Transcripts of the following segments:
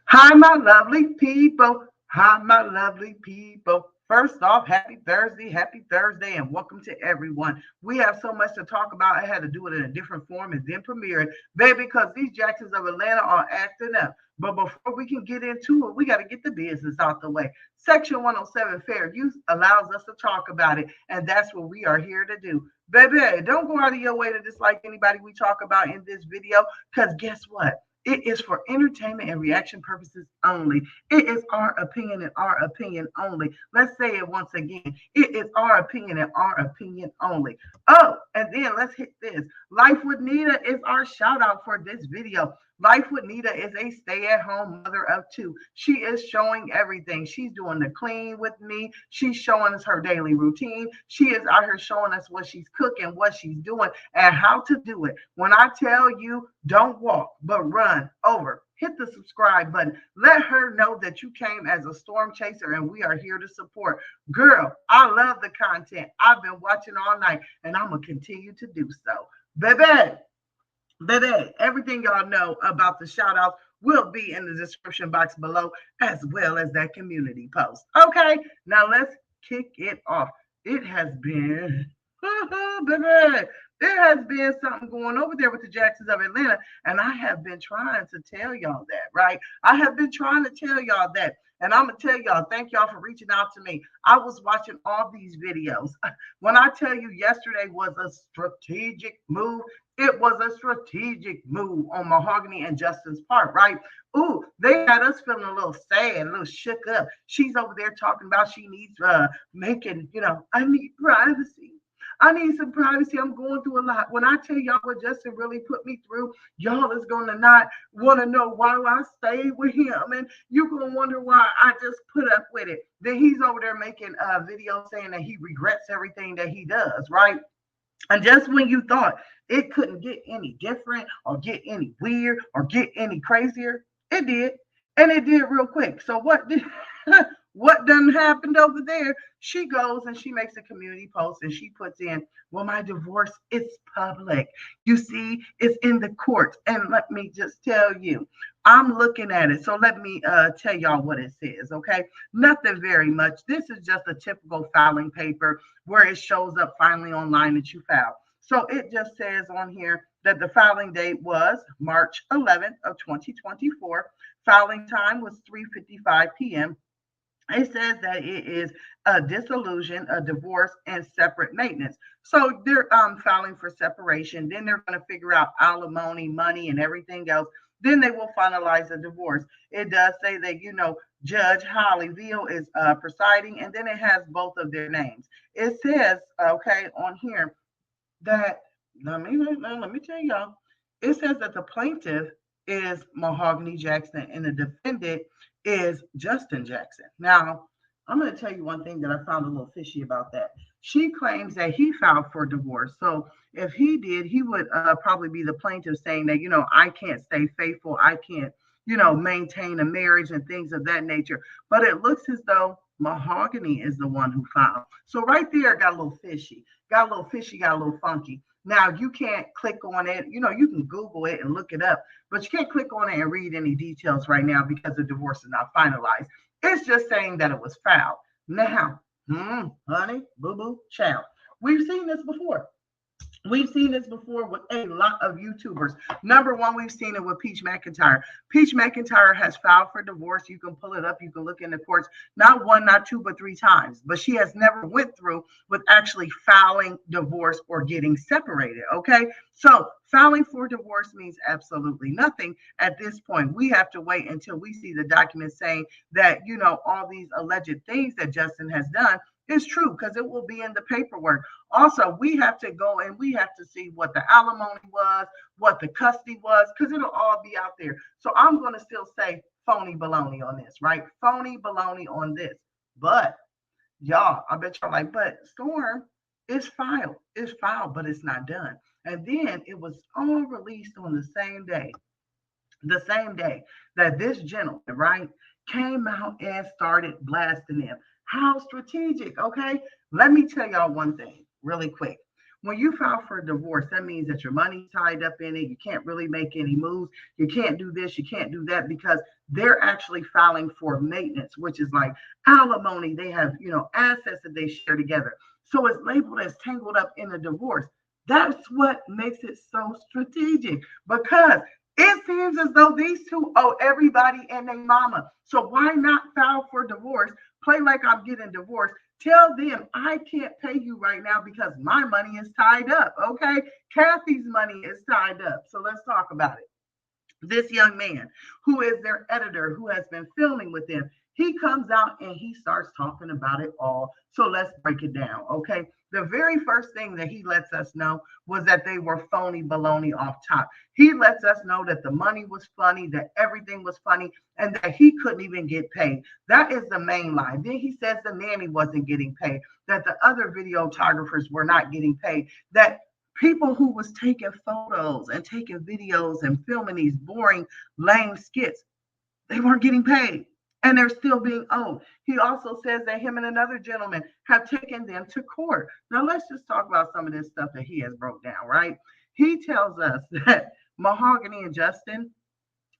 Hi, my lovely people. Hi, my lovely people. First off, happy Thursday, and welcome to everyone. We have so much to talk about. I had to do it in a different form and then premiere it, baby, because these Jacksons of Atlanta are acting up. But before we can get into it, we got to get the business out the way. Section 107 Fair Use allows us to talk about it, and that's what we are here to do. Baby, don't go out of your way to dislike anybody we talk about in this video, because guess what? It is for entertainment and reaction purposes only. It is our opinion and our opinion only. Let's say it once again. It is our opinion and our opinion only. Oh, and then let's hit this. Life with Nita is our shout out for this video. Life with Nita is a stay at home mother of two. She is showing everything. She's doing the clean with me. She's showing us her daily routine. She is out here showing us what she's cooking, what she's doing, and how to do it. When I tell you, don't walk, but run over. Hit the subscribe button. Let her know that you came as a storm chaser and we are here to support. Girl, I love the content. I've been watching all night and I'm going to continue to do so. Baby, everything y'all know about the shout outs will be in the description box below, as well as that community post. Okay, now let's kick it off. It has been, baby, there has been something going over there with the Jacksons of Atlanta, and I have been trying to tell y'all that, right? I have been trying to tell y'all that. And I'm going to tell y'all, thank y'all for reaching out to me. I was watching all these videos. When I tell you yesterday was a strategic move, it was a strategic move on Mahogany and Justin's part, right? Ooh, they had us feeling a little sad, a little shook up. She's over there talking about she needs making, I need privacy. I need some privacy. I'm going through a lot. When I tell y'all what Justin really put me through, y'all is gonna not want to know why I stayed with him, and you're gonna wonder why I just put up with it. Then he's over there making a video saying that he regrets everything that he does, right? And just when you thought it couldn't get any different or get any weird or get any crazier, it did. And it did real quick. So what did what done happened over there? She goes and she makes a community post and she puts in, well, my divorce is public. You see, it's in the courts. And let me just tell you, I'm looking at it. So let me tell y'all what it says, okay? Nothing very much. This is just a typical filing paper where it shows up finally online that you filed. So it just says on here that the filing date was March 11th of 2024. Filing time was 3:55 p.m. It says that it is a dissolution, a divorce, and separate maintenance. So they're filing for separation. Then they're going to figure out alimony, money, and everything else. Then they will finalize the divorce. It does say that, Judge Holly Veal is presiding, and then it has both of their names. It says, okay, on here that, let me tell y'all, it says that the plaintiff is Mahogany Jackson and the defendant is Justin Jackson. Now, I'm going to tell you one thing that I found a little fishy about that. She claims that he filed for divorce. So if he did, he would probably be the plaintiff saying that, I can't stay faithful. I can't, maintain a marriage and things of that nature. But it looks as though Mahogany is the one who filed. So right there, got a little fishy, got a little funky. Now you can't click on it. You can Google it and look it up, but you can't click on it and read any details right now because the divorce is not finalized. It's just saying that it was filed. Now, honey, boo boo, child. We've seen this before. We've seen this before with a lot of YouTubers. Number one, we've seen it with Peach McIntyre. Peach McIntyre has filed for divorce. You can pull it up. You can look in the courts, not one, not two, but three times. But she has never went through with actually filing divorce or getting separated. Okay, so filing for divorce means absolutely nothing at this point. We have to wait until we see the document saying that all these alleged things that Justin has done is true, because it will be in the paperwork. Also, we have to go and we have to see what the alimony was, what the custody was, because it'll all be out there. So I'm going to still say phony baloney on this, right? Phony baloney on this. But y'all, I bet y'all like, but Storm is filed. It's filed, but it's not done. And then it was all released on the same day that this gentleman, right, came out and started blasting him. How strategic, okay? Let me tell y'all one thing really quick. When you file for a divorce, that means that your money's tied up in it. You can't really make any moves. You can't do this. You can't do that because they're actually filing for maintenance, which is like alimony. They have, assets that they share together. So it's labeled as tangled up in a divorce. That's what makes it so strategic because it seems as though these two owe everybody and their mama. So why not file for divorce? Play like I'm getting divorced. Tell them I can't pay you right now because my money is tied up. Okay. Kathy's money is tied up. So let's talk about it. This young man who is their editor who has been filming with them, he comes out and he starts talking about it all. So let's break it down. Okay. The very first thing that he lets us know was that they were phony baloney off top. He lets us know that the money was funny, that everything was funny, and that he couldn't even get paid. That is the main lie. Then he says the nanny wasn't getting paid, that the other videographers were not getting paid, that people who was taking photos and taking videos and filming these boring, lame skits, they weren't getting paid and they're still being owed. He also says that him and another gentleman have taken them to court. Now let's just talk about some of this stuff that he has broke down, right? He tells us that Mahogany and Justin,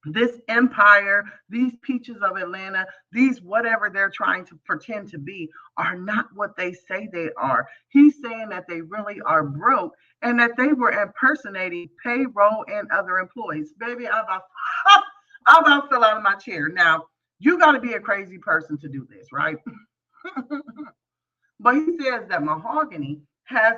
this empire, these peaches of Atlanta, these whatever they're trying to pretend to be, are not what they say they are. He's saying that they really are broke and that they were impersonating payroll and other employees. Baby, I'm about to fell out of my chair. Now, you got to be a crazy person to do this, right? But he says that Mahogany has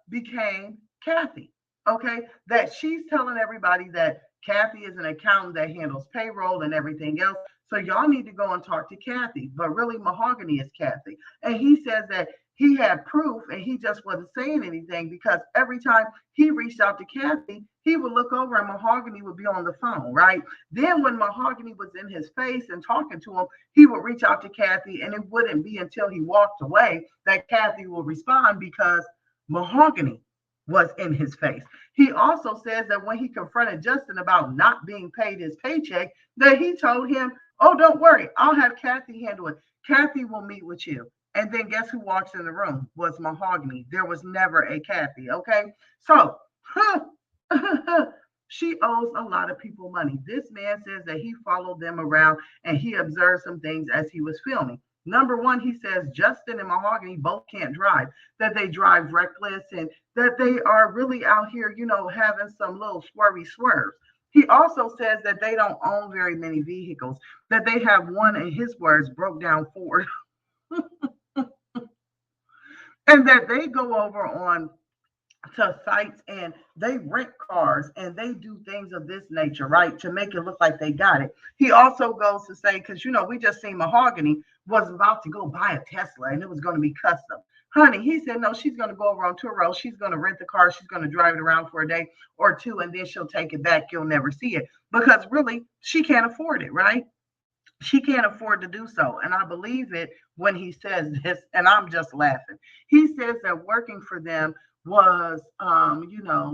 became Kathy. Okay, that she's telling everybody that Kathy is an accountant that handles payroll and everything else. So y'all need to go and talk to Kathy. But really, Mahogany is Kathy. And he says that he had proof and he just wasn't saying anything because every time he reached out to Kathy, he would look over and Mahogany would be on the phone, right? Then when Mahogany was in his face and talking to him, he would reach out to Kathy and it wouldn't be until he walked away that Kathy will respond because Mahogany was in his face. He also says that when he confronted Justin about not being paid his paycheck, that he told him, "Oh, don't worry, I'll have Kathy handle it. Kathy will meet with you." And then guess who walks in the room? Was Mahogany. There was never a Kathy. Okay. So she owes a lot of people money. This man says that he followed them around and he observed some things as he was filming. Number one, he says Justin and Mahogany both can't drive, that they drive reckless and that they are really out here, having some little swervy swerves. He also says that they don't own very many vehicles, that they have one, in his words, broke down Ford, and that they go over on to sites and they rent cars and they do things of this nature, right? To make it look like they got it. He also goes to say, because we just seen Mahogany was about to go buy a Tesla and it was going to be custom. Honey, he said, no, she's going to go over on Turo. She's going to rent the car. She's going to drive it around for a day or two, and then she'll take it back. You'll never see it because really she can't afford it, right? She can't afford to do so. And I believe it when he says this, and I'm just laughing. He says that working for them was,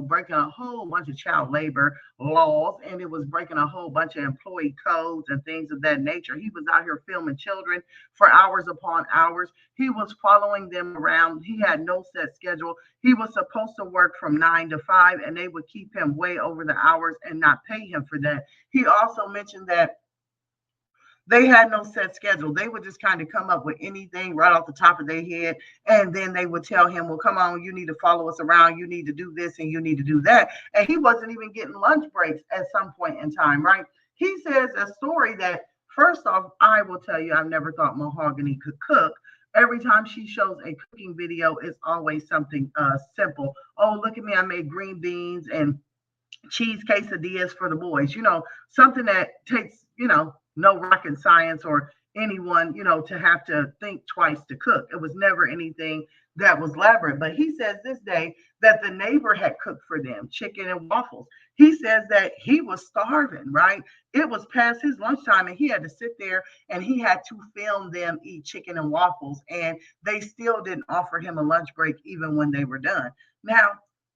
breaking a whole bunch of child labor laws, and it was breaking a whole bunch of employee codes and things of that nature. He was out here filming children for hours upon hours. He was following them around. He had no set schedule. He was supposed to work from 9 to 5, and they would keep him way over the hours and not pay him for that. He also mentioned that they had no set schedule. They would just kind of come up with anything right off the top of their head. And then they would tell him, well, come on, you need to follow us around. You need to do this and you need to do that. And he wasn't even getting lunch breaks at some point in time, right? He says a story that, first off, I will tell you, I've never thought Mahogany could cook. Every time she shows a cooking video, it's always something simple. Oh, look at me. I made green beans and cheese quesadillas for the boys, something that takes, no rocket science or anyone, to have to think twice to cook. It was never anything that was elaborate. But he says this day that the neighbor had cooked for them chicken and waffles. He says that he was starving, right? It was past his lunchtime and he had to sit there and he had to film them eat chicken and waffles. And they still didn't offer him a lunch break even when they were done. Now,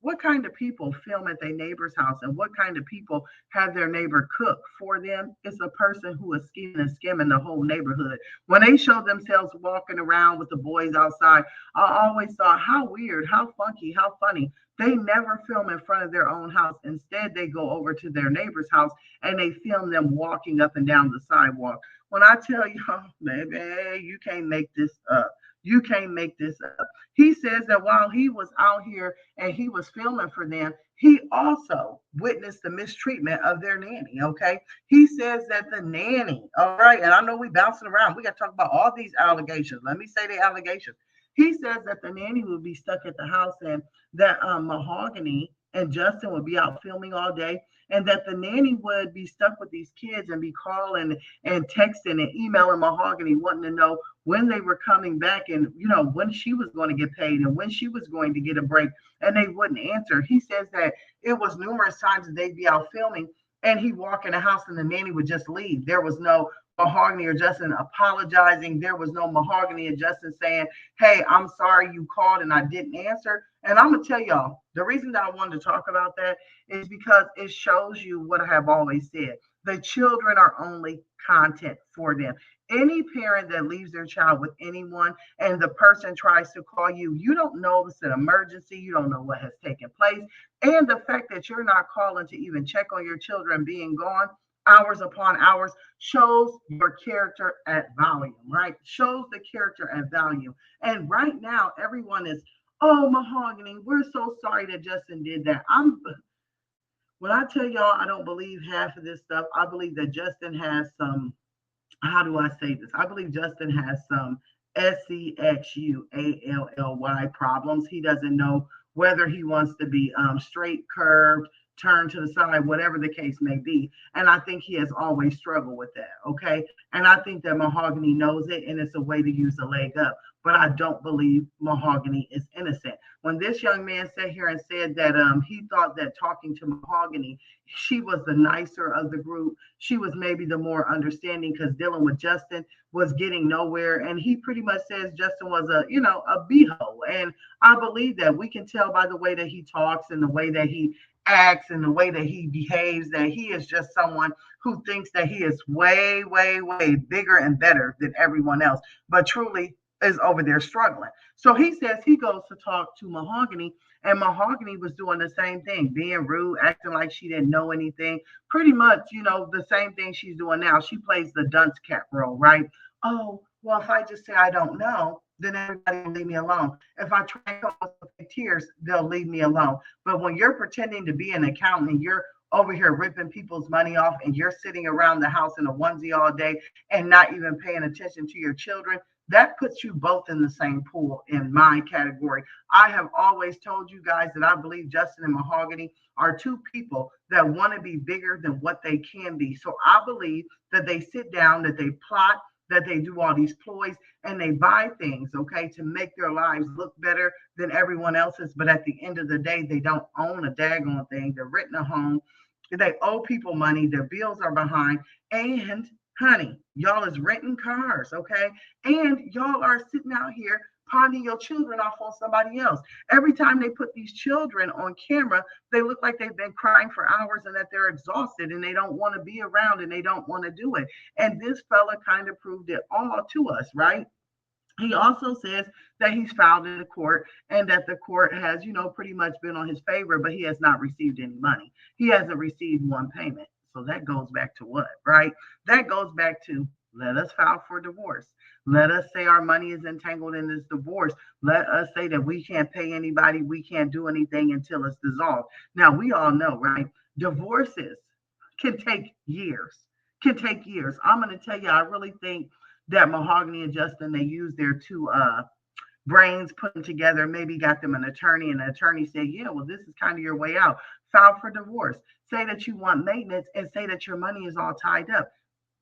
What kind of people film at their neighbor's house and what kind of people have their neighbor cook for them? It's a person who is scheming and skimming the whole neighborhood. When they show themselves walking around with the boys outside, I always thought, how weird, how funky, how funny. They never film in front of their own house. Instead, they go over to their neighbor's house and they film them walking up and down the sidewalk. When I tell you, baby, you can't make this up. You can't make this up. He says that while he was out here and he was filming for them, he also witnessed the mistreatment of their nanny. Okay. He says that the nanny, all right, and I know we bouncing around. We got to talk about all these allegations. Let me say the allegations. He says that the nanny would be stuck at the house and that Mahogany and Justin would be out filming all day, and that the nanny would be stuck with these kids and be calling and texting and emailing Mahogany, wanting to know when they were coming back and when she was going to get paid and when she was going to get a break, and they wouldn't answer. He says that it was numerous times that they'd be out filming and he'd walk in the house and the nanny would just leave. There was no Mahogany or Justin apologizing. There was no Mahogany and Justin saying, hey, I'm sorry you called and I didn't answer. And I'm going to tell y'all, the reason that I wanted to talk about that is because it shows you what I have always said. The children are only content for them. Any parent that leaves their child with anyone and the person tries to call you, you don't know if it's an emergency, you don't know what has taken place. And the fact that you're not calling to even check on your children being gone hours upon hours shows your character at volume, right? Shows the character at value. And right now, everyone is, oh, Mahogany, we're so sorry that Justin did that. When I tell y'all, I don't believe half of this stuff. I believe that Justin has some, how do I say this? I believe Justin has some SEXUALLY problems. He doesn't know whether he wants to be straight, curved, turned to the side, whatever the case may be. And I think he has always struggled with that. Okay. And I think that Mahogany knows it and it's a way to use a leg up. But I don't believe Mahogany is innocent. When this young man sat here and said that he thought that talking to Mahogany, she was the nicer of the group. She was maybe the more understanding because dealing with Justin was getting nowhere. And he pretty much says Justin was a beehole. And I believe that. We can tell by the way that he talks and the way that he acts and the way that he behaves that he is just someone who thinks that he is way, way, way bigger and better than everyone else, but truly is over there struggling. So he says he goes to talk to Mahogany, and Mahogany was doing the same thing, being rude, acting like she didn't know anything. Pretty much, the same thing she's doing now. She plays the dunce cat role, right? Oh, well, if I just say I don't know, then everybody will leave me alone. If I try and come up with tears, they'll leave me alone. But when you're pretending to be an accountant and you're over here ripping people's money off and you're sitting around the house in a onesie all day and not even paying attention to your children, that puts you both in the same pool in my category. I have always told you guys that I believe Justin and Mahogany are two people that want to be bigger than what they can be. So I believe that they sit down, that they plot, that they do all these ploys and they buy things, okay, to make their lives look better than everyone else's. But at the end of the day, they don't own a daggone thing. They're renting a home. They owe people money. Their bills are behind. And honey, y'all is renting cars, okay? And y'all are sitting out here pawning your children off on somebody else. Every time they put these children on camera, they look like they've been crying for hours and that they're exhausted and they don't want to be around and they don't want to do it. And this fella kind of proved it all to us, right? He also says that he's filed in the court and that the court has, pretty much been on his favor, but he has not received any money. He hasn't received one payment. So that goes back to what, right? That goes back to let us file for divorce. Let us say our money is entangled in this divorce. Let us say that we can't pay anybody. We can't do anything until it's dissolved. Now, we all know, right? Divorces can take years, I'm going to tell you, I really think that Mahogany and Justin, they use their two brains put them together, maybe got them an attorney, and the attorney said, yeah, well, this is kind of your way out. File for divorce. Say that you want maintenance and say that your money is all tied up.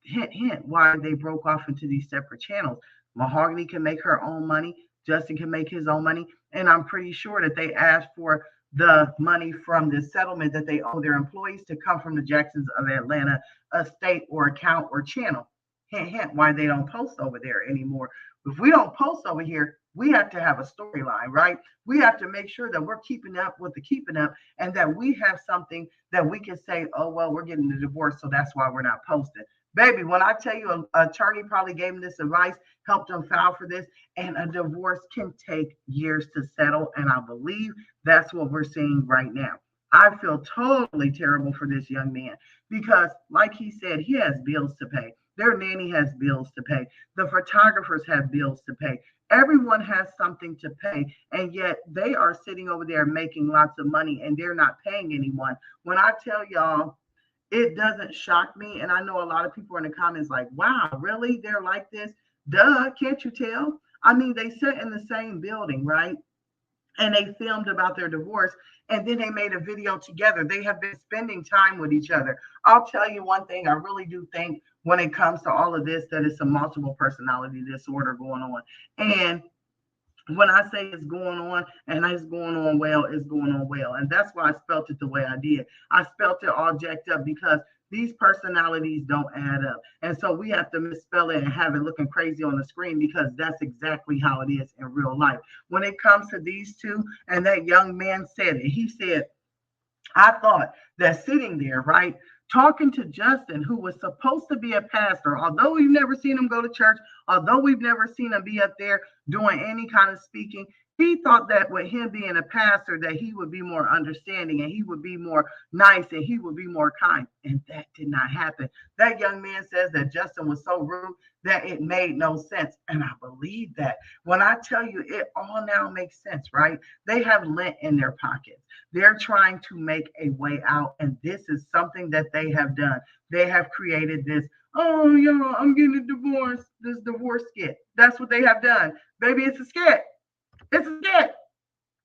Hint, hint, why they broke off into these separate channels. Mahogany can make her own money. Justin can make his own money. And I'm pretty sure that they asked for the money from this settlement that they owe their employees to come from the Jacksons of Atlanta estate or account or channel. Hint, hint, why they don't post over there anymore. If we don't post over here, we have to have a storyline, right? We have to make sure that we're keeping up with the keeping up and that we have something that we can say, oh, well, we're getting a divorce, so that's why we're not posting. Baby, when I tell you an attorney probably gave him this advice, helped him file for this, and a divorce can take years to settle. And I believe that's what we're seeing right now. I feel totally terrible for this young man because, like he said, he has bills to pay. Their nanny has bills to pay. The photographers have bills to pay. Everyone has something to pay, and yet they are sitting over there making lots of money and they're not paying anyone. When I tell y'all, it doesn't shock me. And I know a lot of people in the comments like, wow, really? They're like this? Duh, can't you tell? I mean, they sit in the same building, right? And they filmed about their divorce and then they made a video together. They have been spending time with each other. I'll tell you one thing, I really do think when it comes to all of this that it's a multiple personality disorder going on. And when I say it's going on and it's going on well, it's going on well. And that's why I spelt it the way I did. I spelt it all jacked up because these personalities don't add up. And so we have to misspell it and have it looking crazy on the screen because that's exactly how it is in real life. When it comes to these two, and that young man said it, he said, I thought that sitting there, right, talking to Justin, who was supposed to be a pastor, although we've never seen him go to church, although we've never seen him be up there doing any kind of speaking, he thought that with him being a pastor, that he would be more understanding and he would be more nice and he would be more kind. And that did not happen. That young man says that Justin was so rude that it made no sense. And I believe that. When I tell you, it all now makes sense, right? They have lint in their pockets. They're trying to make a way out. And this is something that they have done. They have created this, oh, y'all, I'm getting a divorce, this divorce skit. That's what they have done. Baby, it's a skit. It's a skit.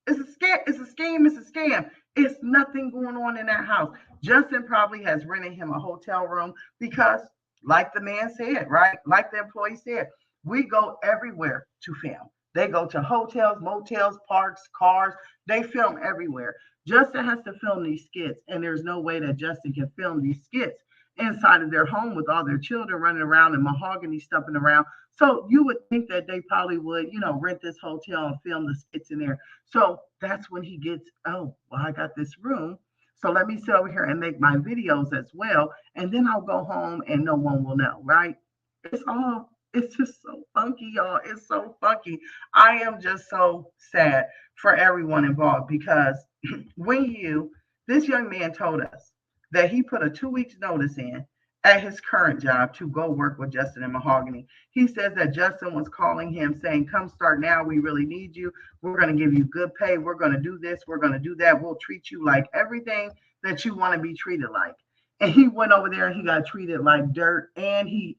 It's a skit. It's a scheme. It's a scam. It's nothing going on in that house. Justin probably has rented him a hotel room because, like the man said, right? Like the employee said, we go everywhere to film. They go to hotels, motels, parks, cars. They film everywhere. Justin has to film these skits, and there's no way that Justin can film these skits inside of their home with all their children running around and mahogany stumping around. So you would think that they probably would, rent this hotel and film the skits in there. So that's when he gets, oh, well, I got this room. So let me sit over here and make my videos as well. And then I'll go home and no one will know, right? It's just so funky, y'all. It's so funky. I am just so sad for everyone involved because this young man told us that he put a 2 weeks notice in at his current job to go work with Justin and Mahogany. He says that Justin was calling him saying, come start now. We really need you. We're going to give you good pay. We're going to do this. We're going to do that. We'll treat you like everything that you want to be treated like. And he went over there and he got treated like dirt. And he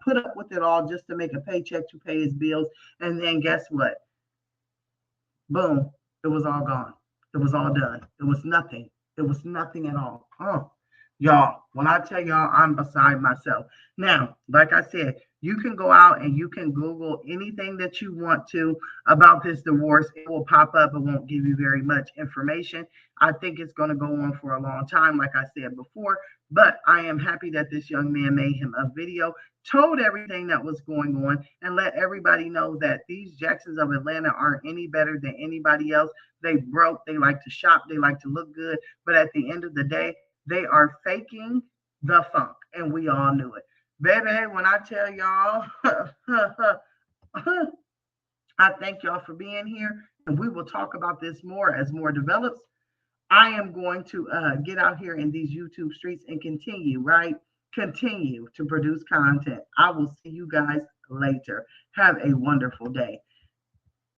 put up with it all just to make a paycheck to pay his bills. And then guess what? Boom. It was all gone. It was all done. It was nothing. It was nothing at all. Oh, y'all, when I tell y'all, I'm beside myself. Now, like I said, you can go out and you can Google anything that you want to about this divorce. It will pop up. It won't give you very much information. I think it's going to go on for a long time, like I said before. But I am happy that this young man made him a video, told everything that was going on, and let everybody know that these Jacksons of Atlanta aren't any better than anybody else. They broke. They like to shop. They like to look good. But at the end of the day, they are faking the funk, and we all knew it. Baby, when I tell y'all, I thank y'all for being here, and we will talk about this more as more develops. I am going to get out here in these YouTube streets and continue, right? Continue to produce content. I will see you guys later. Have a wonderful day.